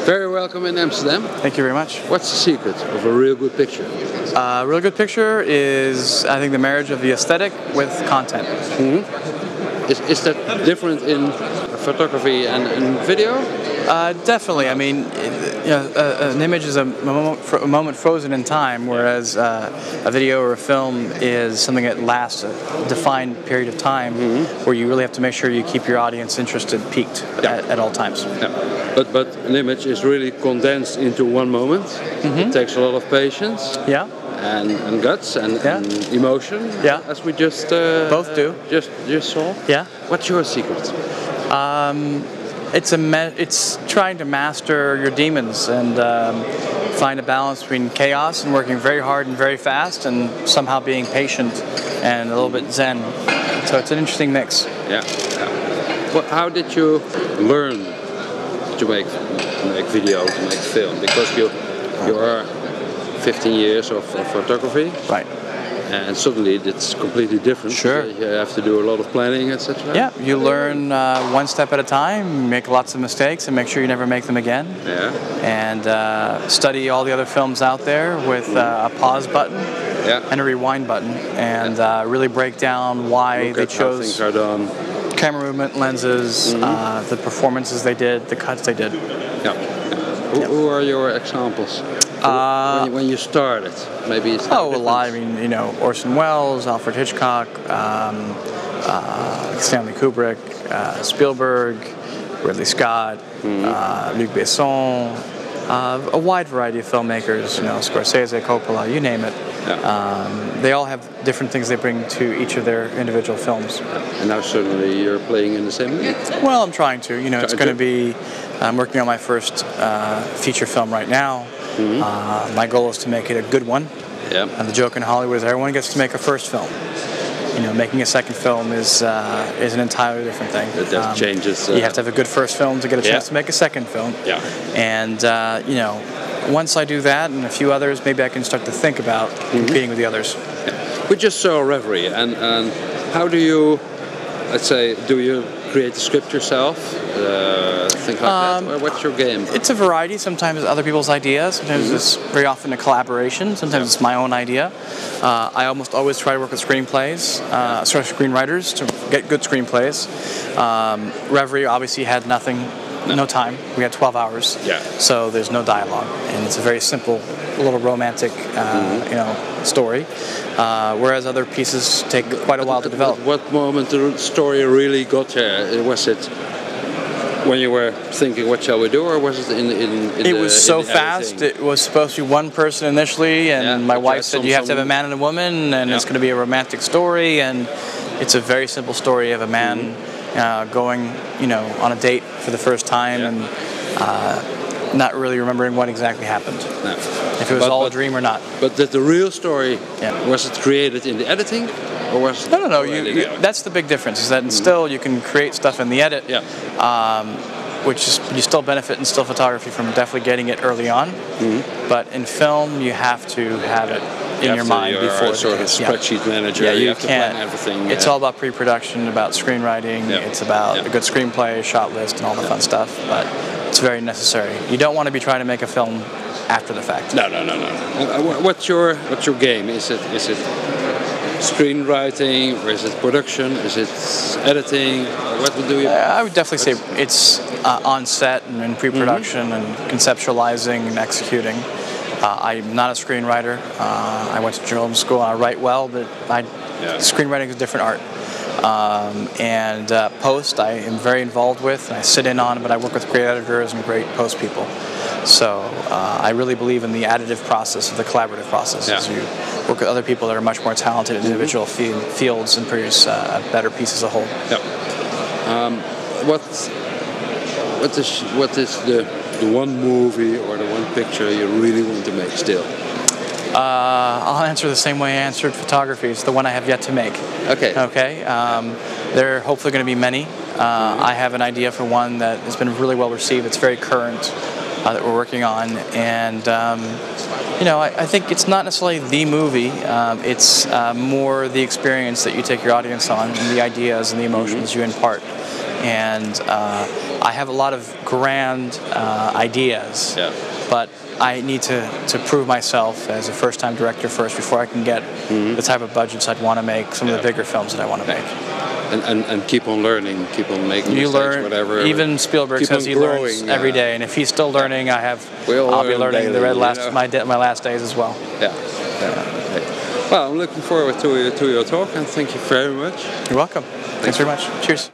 Very welcome in Amsterdam. Thank you very much. What's the secret of a real good picture? A real good picture is, I think, the marriage of the aesthetic with content. Is that different in photography and in video? Definitely. I mean, an image is a moment frozen in time, whereas a video or a film is something that lasts a defined period of time, where you really have to make sure you keep your audience interested, peaked at all times. Yeah. But an image is really condensed into one moment. It takes a lot of patience. Yeah. And guts and emotion. Yeah. As we just both do. Just saw. Yeah. What's your secret? It's trying to master your demons and find a balance between chaos and working very hard and very fast, and somehow being patient and a little bit zen. So it's an interesting mix. Yeah. Well, how did you learn to make video, to make film? Because you are 15 years of photography. Right. And suddenly it's completely different. Sure. You have to do a lot of planning, etc. Yeah, you learn one step at a time, make lots of mistakes, and make sure you never make them again. Yeah. And study all the other films out there with a pause button and a rewind button, and really break down why they chose how things are done. Camera movement, lenses, the performances they did, the cuts they did. Yeah. Who are your examples? When you started, maybe it's a lot. I mean, Orson Welles, Alfred Hitchcock, Stanley Kubrick, Spielberg, Ridley Scott, Luc Besson, a wide variety of filmmakers. Scorsese, Coppola, you name it. Yeah. They all have different things they bring to each of their individual films. And now suddenly you're playing in the same league? Well, I'm trying to. It's going to be. I'm working on my first feature film right now. My goal is to make it a good one. Yeah. And the joke in Hollywood is everyone gets to make a first film. Making a second film is an entirely different thing. That changes. You have to have a good first film to get a chance to make a second film. Yeah. And once I do that and a few others, maybe I can start to think about competing with the others. Yeah. We just saw Reverie, and how do you, let's say, do you create the script yourself? Things like that? Or what's your game? It's a variety. Sometimes it's other people's ideas. Sometimes it's very often a collaboration. Sometimes it's my own idea. I almost always try to work with screenwriters to get good screenplays. Reverie obviously had no time. We had 12 hours. Yeah. So there's no dialogue, and it's a very simple, little romantic, story. Whereas other pieces take quite a while to develop. What moment the story really got there? Was it when you were thinking, what shall we do, or was it in It was so fast. It was supposed to be one person initially, and my wife said you have to have a man and a woman, and it's going to be a romantic story, and it's a very simple story of a man going, on a date for the first time, and not really remembering what exactly happened. No. If it was all a dream or not. But the real story, was it created in the editing? Or was No. That's the big difference, is that still you can create stuff in the edit, which is, you still benefit in still photography from definitely getting it early on. But in film, you have to have it in your mind before. Sort of spreadsheet manager. Yeah, you have can't. To plan everything. It's all about pre-production, about screenwriting. It's about a good screenplay, shot list, and all the fun stuff. But it's very necessary. You don't want to be trying to make a film after the fact. No. What's your game? Is it screenwriting, or is it production? Is it editing? What would do you? I would definitely say it's on set and in pre-production and conceptualizing and executing. I'm not a screenwriter. I went to journalism school and I write well, but screenwriting is a different art. And post I am very involved with, and I sit in on, but I work with great editors and great post people. So I really believe in the additive process, the collaborative process. As you work with other people that are much more talented in individual fields and produce a better piece as a whole. What is the one movie or the one picture you really want to make still? I'll answer the same way I answered photography. It's the one I have yet to make. Okay. There are hopefully going to be many. I have an idea for one that has been really well received. It's very current, that we're working on, and I think it's not necessarily the movie. It's more the experience that you take your audience on, and the ideas and the emotions you impart. And I have a lot of grand ideas, but I need to prove myself as a first-time director first before I can get the type of budgets I'd want to make, some of the bigger films that I want to make. And keep on learning, keep on making mistakes, whatever. Even Spielberg says he learns every day, and if he's still learning, I'll be learning daily, my last days as well. Okay. Well, I'm looking forward to your talk, and thank you very much. You're welcome. Thanks very much. Cheers.